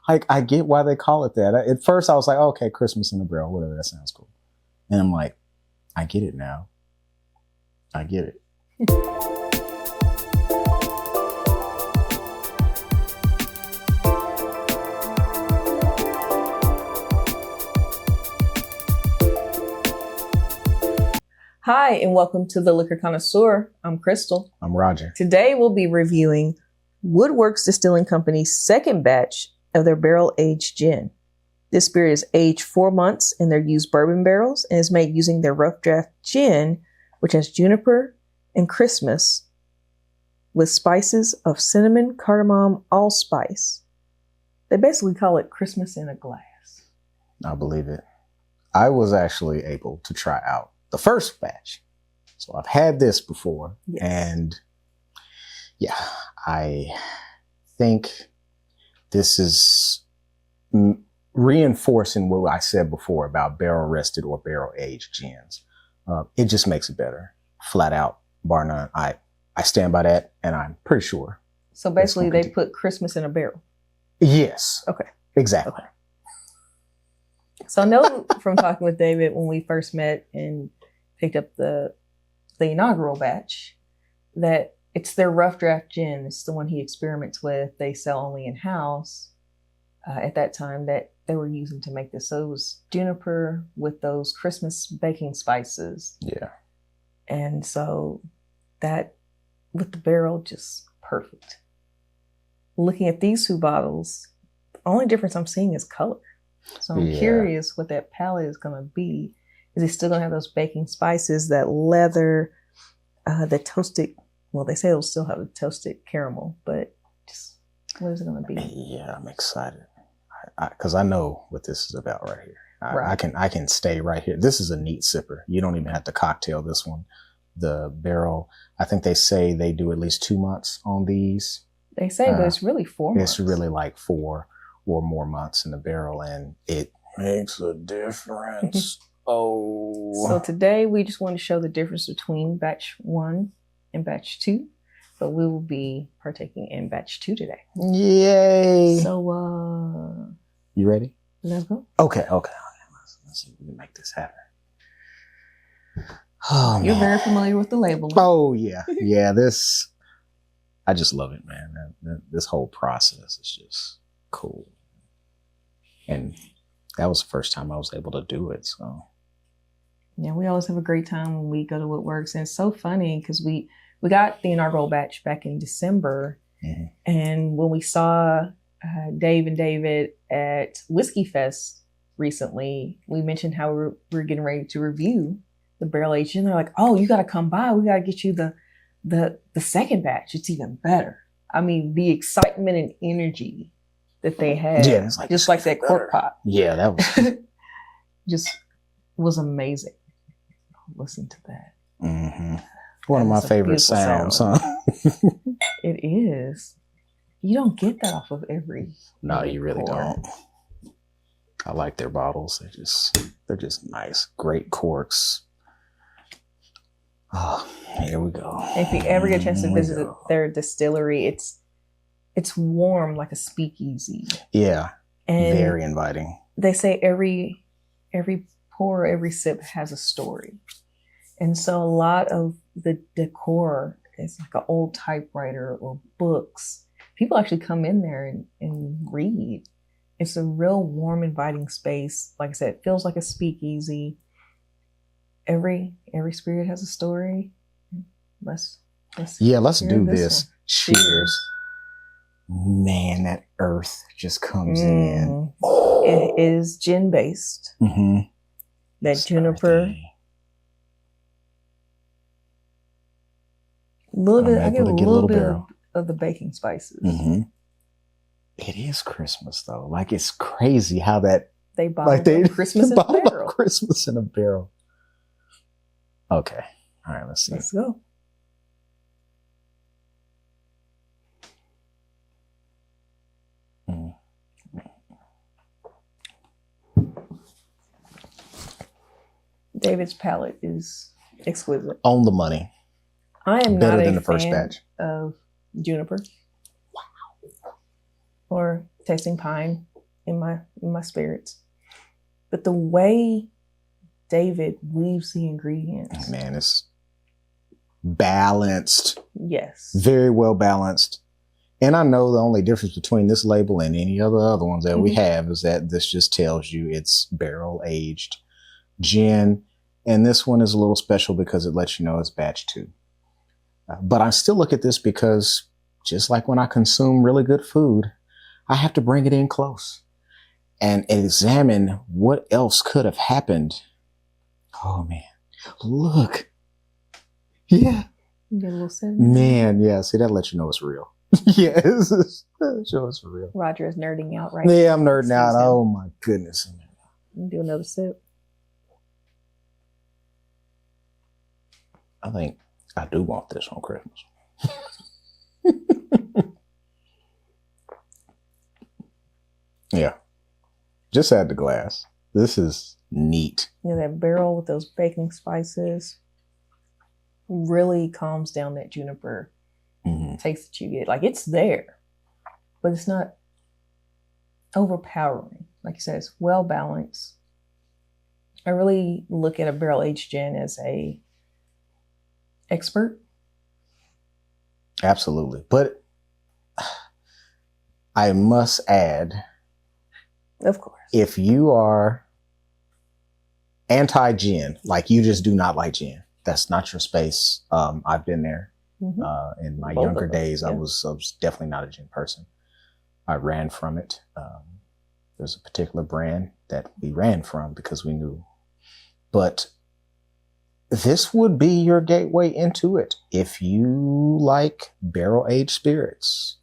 like, I get why they call it that. At first I was like, okay, Christmas in a barrel, whatever, that sounds cool. And I'm like, I get it now. I get it. Hi, and welcome to the Liquor Connoisseur. I'm Crystal. I'm Roger. Today we'll be reviewing Woodworks Distilling Company's second batch of their barrel-aged gin. This spirit is aged 4 months in their used bourbon barrels and is made using their rough draft gin, which has juniper and Christmas with spices of cinnamon, cardamom, allspice. They basically call it Christmas in a glass. I believe it. I was actually able to try out the first batch. So I've had this before. Yes. And yeah, I think this is reinforcing what I said before about barrel rested or barrel aged gins. It just makes it better, flat out, bar none. I stand by that, and I'm pretty sure. So basically they put Christmas in a barrel. Yes. Okay. Exactly. Okay. So I know from talking with David when we first met and picked up the inaugural batch that it's their rough draft gin. It's the one he experiments with. They sell only in-house at that time that they were using to make this. So it was juniper with those Christmas baking spices. Yeah. And so that with the barrel, just perfect. Looking at these two bottles, the only difference I'm seeing is color. So I'm curious what that palette is going to be. Is it still going to have those baking spices, that leather, the toasted, well, they say it'll still have the toasted caramel, but just what is it going to be? Yeah, I'm excited. Because I know what this is about right here. Right. I can stay right here. This is a neat sipper. You don't even have to cocktail this one. The barrel, I think they say they do at least 2 months on these. They say, but it's really 4 months. It's really like 4 or more months in the barrel, and it makes a difference. So today we just want to show the difference between batch 1 and batch 2, but we will be partaking in batch 2 today. Yay! So you ready? Let's go. Okay. Let's see if we can make this happen. Oh, You're man. very familiar with the label. Oh yeah. This, I just love it, man. This whole process is just cool. And that was the first time I was able to do it. So yeah, we always have a great time when we go to Woodworks. And it's so funny because we got the inaugural batch back in December. Mm-hmm. And when we saw Dave and David at Whiskey Fest recently, we mentioned how we're getting ready to review the barrel aged. And they're like, oh, you got to come by. We got to get you the second batch. It's even better. I mean, the excitement and energy that they had, it's like, just like that cork pot. Yeah, that was just was amazing. Listen to that. Mm-hmm. One of my favorite sounds, huh? It is. You don't get that off of every. No, you really don't. I like their bottles. They're just nice. Great corks. Oh, here we go. If you ever get a chance to visit their distillery, it's warm like a speakeasy. Yeah. And very inviting. They say every pour, every sip has a story. And so a lot of the decor is like an old typewriter or books. People actually come in there and read. It's a real warm, inviting space. Like I said, it feels like a speakeasy. Every spirit has a story. Let's do this. Cheers. Man, that earth just comes in. It is gin based. Mm-hmm. That juniper. I get a little bit of the baking spices. Mm-hmm. It is Christmas though. Like, it's crazy how that they bottled Christmas in a barrel. Christmas in a barrel. Okay. All right, let's see. Let's go. David's palate is exquisite. On the money. I am better not than a the first fan batch of juniper. Wow. Or tasting pine. in my spirits. But the way David weaves the ingredients, man, it's balanced. Yes. Very well balanced. And I know the only difference between this label and any other ones that we have is that this just tells you it's barrel aged gin. And this one is a little special because it lets you know it's batch 2. But I still look at this because just like when I consume really good food, I have to bring it in close and examine what else could have happened. Oh man, look. Yeah. Get a little sip. Man, yeah. See, that lets you know it's real. Yes. Show it's for real. Roger is nerding out right now. Yeah, I'm nerding out. Oh my goodness. Do another sip. I think I do want this on Christmas. Yeah. Just add the glass. This is neat. That barrel with those baking spices really calms down that juniper taste that you get. Like, it's there, but it's not overpowering. Like you said, it's well balanced. I really look at a barrel aged gin as a expert. Absolutely. But I must add, of course, if you are anti-gin, like you just do not like gin, that's not your space. I've been there. In my younger days, yeah. I was definitely not a gin person. I ran from it. There's a particular brand that we ran from because we knew. But this would be your gateway into it. If you like barrel-aged spirits,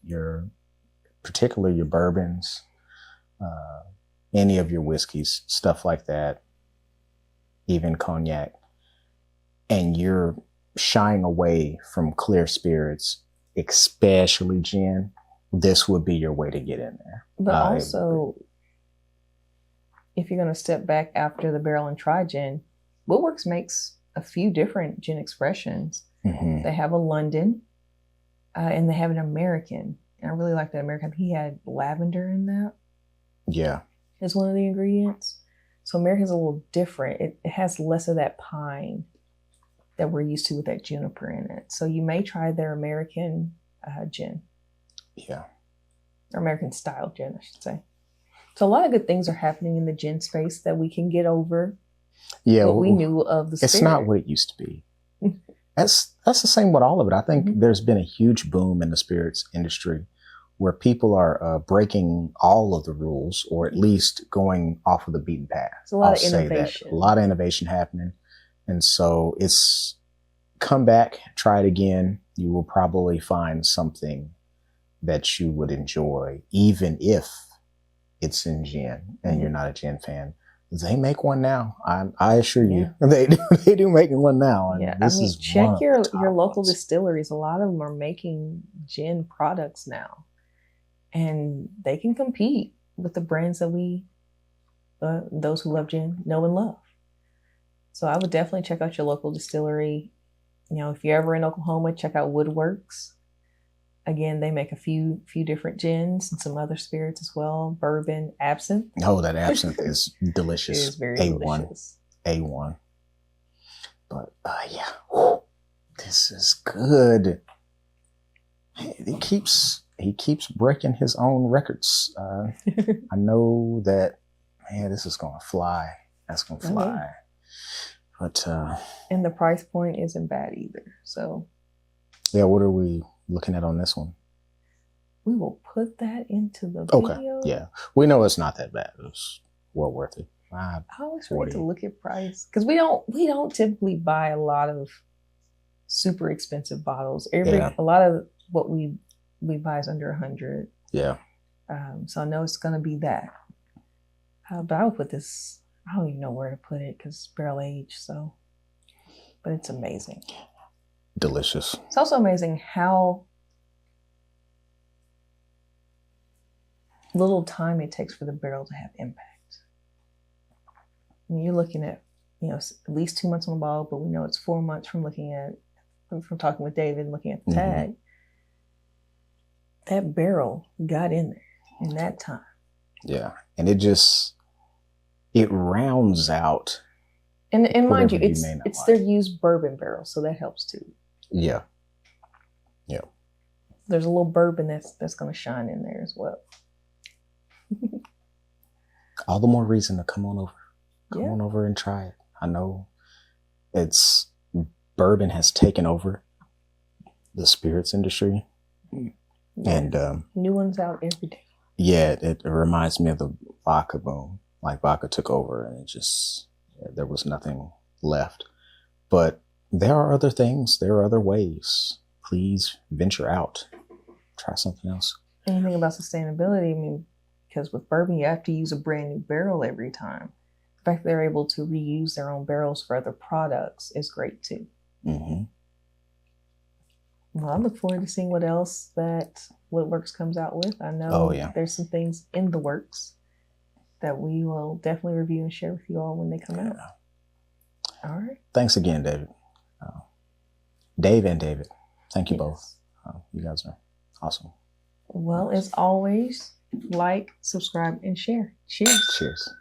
particularly your bourbons, any of your whiskeys, stuff like that, even cognac, and you're shying away from clear spirits, especially gin, this would be your way to get in there. But also, if you're going to step back after the barrel and try gin, Woodworks makes a few different gin expressions. They have a London and they have an American. And I really like that American. He had lavender in that. Yeah. As one of the ingredients. So American's a little different. It has less of that pine that we're used to with that juniper in it. So you may try their American gin. Yeah. Or American style gin, I should say. So a lot of good things are happening in the gin space that we can get over. Yeah. What we knew of the spirit. It's not what it used to be. That's the same with all of it. I think there's been a huge boom in the spirits industry where people are breaking all of the rules, or at least going off of the beaten path. It's a lot of innovation. A lot of innovation happening. And so it's come back, try it again. You will probably find something that you would enjoy, even if it's in gin and you're not a gin fan. They make one now. I assure you, they do make one now. And this is check your local distilleries. A lot of them are making gin products now, and they can compete with the brands that we, those who love gin, know and love. So I would definitely check out your local distillery. If you're ever in Oklahoma, check out Woodworks. Again, they make a few different gins and some other spirits as well. Bourbon, absinthe. Oh, that absinthe is delicious. It is very delicious. A1. But yeah, this is good. He keeps breaking his own records. I know that, man, this is gonna fly. That's gonna fly. But and the price point isn't bad either. So yeah, what are we looking at on this one? We will put that into the video. Okay, yeah. We know it's not that bad. It's well worth it. I always forget to look at price because we don't typically buy a lot of super expensive bottles. A lot of what we buy is under 100. Yeah. So I know it's gonna be that. But I would put this. I don't even know where to put it because it's barrel aged. So, but it's amazing. Delicious. It's also amazing how little time it takes for the barrel to have impact. I mean, you're looking at, at least 2 months on the bottle, but we know it's 4 months from talking with David and looking at the tag. That barrel got in there in that time. Yeah. And it rounds out. And mind you, Whatever you may not it's like. their used bourbon barrel, so that helps too. Yeah. There's a little bourbon that's going to shine in there as well. All the more reason to come on over. Come Yeah. on over and try it. I know bourbon has taken over the spirits industry. And new ones out every day. yeah, it reminds me of the vodka boom. Like vodka took over and there was nothing left. But there are other things, there are other ways. Please venture out. Try something else. Anything about sustainability, I mean, because with bourbon, you have to use a brand new barrel every time. The fact that they're able to reuse their own barrels for other products is great too. Mm-hmm. Well, I look forward to seeing what else that Woodworks comes out with. I know there's some things in the works that we will definitely review and share with you all when they come out. All right. Thanks again, David. Dave and David. Thank you both. You guys are awesome. Well, as always, like, subscribe, and share. Cheers. Cheers.